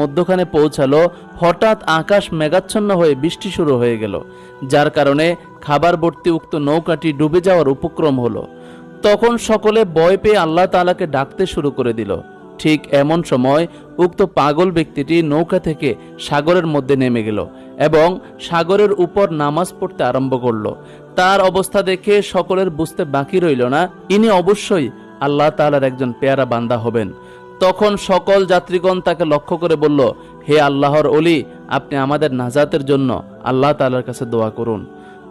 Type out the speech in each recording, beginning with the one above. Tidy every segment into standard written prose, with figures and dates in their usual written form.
মধ্যখানে পৌঁছালো, হঠাৎ আকাশ মেঘাচ্ছন্ন হয়ে বৃষ্টি শুরু হয়ে গেল, যার কারণে খাবার ভর্তি উক্ত নৌকাটি ডুবে যাওয়ার উপক্রম হলো। তখন সকলে ভয় পেয়ে আল্লাহ তাআলাকে ডাকতে শুরু করে দিল। ঠিক এমন সময় উক্ত পাগল ব্যক্তিটি নৌকা থেকে সাগরের মধ্যে নেমে গেল এবং সাগরের উপর নামাজ পড়তে আরম্ভ করলো। তার অবস্থা দেখে সকলের বুঝতে বাকি রইল না, ইনি অবশ্যই আল্লাহ তাআলার একজন পেয়ারা বান্দা হবেন। তখন সকল যাত্রীগণ তাকে লক্ষ্য করে বলল, হে আল্লাহর ওলি, আপনি আমাদের নাজাতের জন্য আল্লাহ তাআলার কাছে দোয়া করুন।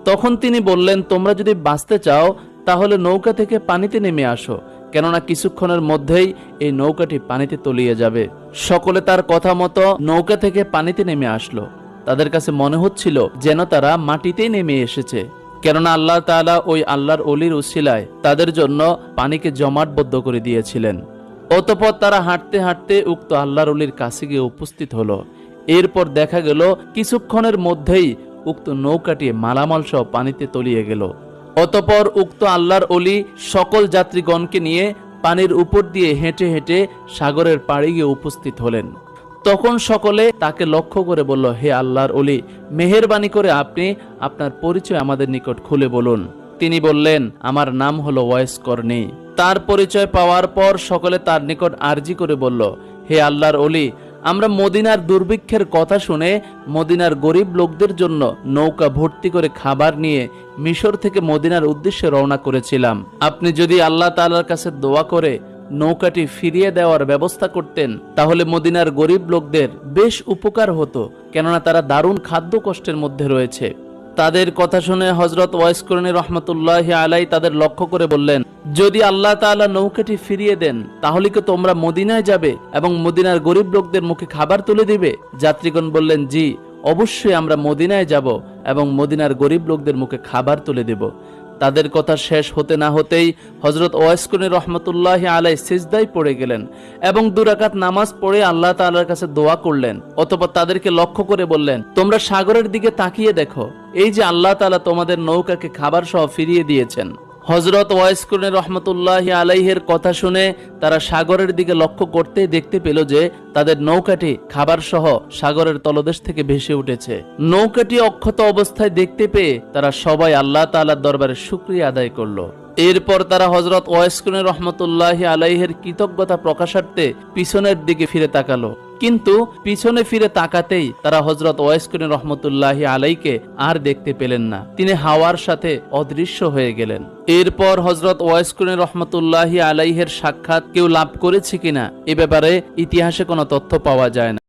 তখন তিনি বললেন, তোমরা যদি বাঁচতে চাও তাহলে নৌকা থেকে পানিতে নেমে আসো, কেননা কিছুক্ষণের মধ্যেই এই নৌকাটি পানিতে তলিয়ে যাবে। সকলে তার কথা মতো নৌকা থেকে পানিতে নেমে আসলো। তাদের কাছে মনে হচ্ছিল যেন তারা মাটিতেই নেমে এসেছে, কেননা আল্লাহ তাআলা ওই আল্লাহর ওলির উসিলায় তাদের জন্য পানিকে জমাটবদ্ধ করে দিয়েছিলেন। অতঃপর তারা হাঁটতে হাঁটতে উক্ত আল্লাহর ওলির কাছে গিয়ে উপস্থিত হলো। এরপর দেখা গেল কিছুক্ষণের মধ্যেই উক্ত নৌকাটি মালামাল সহ পানিতে তলিয়ে গেল। অতঃপর উক্ত আল্লাহর ওলি সকল যাত্রীগণকে নিয়ে পানির উপর দিয়ে হেঁটে হেঁটে সাগরের পাড়ে গিয়ে উপস্থিত হলেন। তখন সকলে তাকে লক্ষ্য করে বলল, হে আল্লাহর ওলি, মেহেরবানি করে আপনি আপনার পরিচয় আমাদের নিকট খুলে বলুন। তিনি বললেন, আমার নাম হলো ওয়াইস করনি। তার পরিচয় পাওয়ার পর সকলে তার নিকট আরজি করে বলল, হে আল্লাহর ওলি, আমরা মদিনার দুর্ভিক্ষের কথা শুনে মদিনার গরিব লোকদের জন্য নৌকা ভর্তি করে খাবার নিয়ে মিশর থেকে মদিনার উদ্দেশ্যে রওনা করেছিলাম। আপনি যদি আল্লাহ তাআলার কাছে দোয়া করে নৌকাটি ফিরিয়ে দেওয়ার ব্যবস্থা করতেন তাহলে মদিনার গরিব লোকদের বেশ উপকার হতো, কেননা তারা দারুণ খাদ্য কষ্টের মধ্যে রয়েছে। তাদের কথা শুনে হযরত ওয়াইস করনী রহমতুল্লাহি আলাইহি তাদের লক্ষ্য করে বললেন, যদি আল্লাহ তাআলা নৌকাটি ফিরিয়ে দেন তাহলে কি তোমরা মদিনায় যাবে এবং মদিনার গরিব লোকদের মুখে খাবার তুলে দিবে? যাত্রীগণ বললেন, জি, অবশ্যই আমরা মদিনায় যাব এবং মদিনার গরিব লোকদের মুখে খাবার তুলে দেব। তাদের কথা শেষ হতে না হতেই হযরত ওয়াইস করনী রহমতুল্লাহি আলাইহি সিজদায় পড়ে গেলেন এবং 2 রাকাত নামাজ পড়ে আল্লাহ তাআলার কাছে দোয়া করলেন। অতঃপর তাদেরকে লক্ষ্য করে বললেন, তোমরা সাগরের দিকে তাকিয়ে দেখো, এই যে আল্লাহ তাআলা তোমাদের নৌকাকে খাবার সহ ফিরিয়ে দিয়েছেন। হযরত ওয়াইস করনী রহমতুল্লাহি আলাইহির কথা শুনে তারা সাগরের দিকে লক্ষ্য করতেই দেখতে পেল যে তাদের নৌকাটি খাবার সহ সাগরের তলদেশ থেকে ভেসে উঠেছে। নৌকাটি অক্ষত অবস্থায় দেখতে পেয়ে তারা সবাই আল্লাহ তাআলার দরবারে শুকরিয়া আদায় করলো। এরপর তারা হযরত ওয়াইস করনী রহমতুল্লাহি আলাইহির কৃতজ্ঞতা প্রকাশার্থে পিছনের দিকে ফিরে তাকালো, কিন্তু পিছনে ফিরে তাকাতেই তারা হযরত ওয়াইস করনী রহমতুল্লাহি আলাইহিকে আর দেখতে পেলেন না। তিনি হাওয়ার সাথে অদৃশ্য হয়ে গেলেন। এরপর হযরত ওয়াইস করনী রহমতুল্লাহি আলাইহির সাক্ষাৎ কেউ লাভ করেছে কিনা এ ব্যাপারে ইতিহাসে কোনো তথ্য পাওয়া যায় না।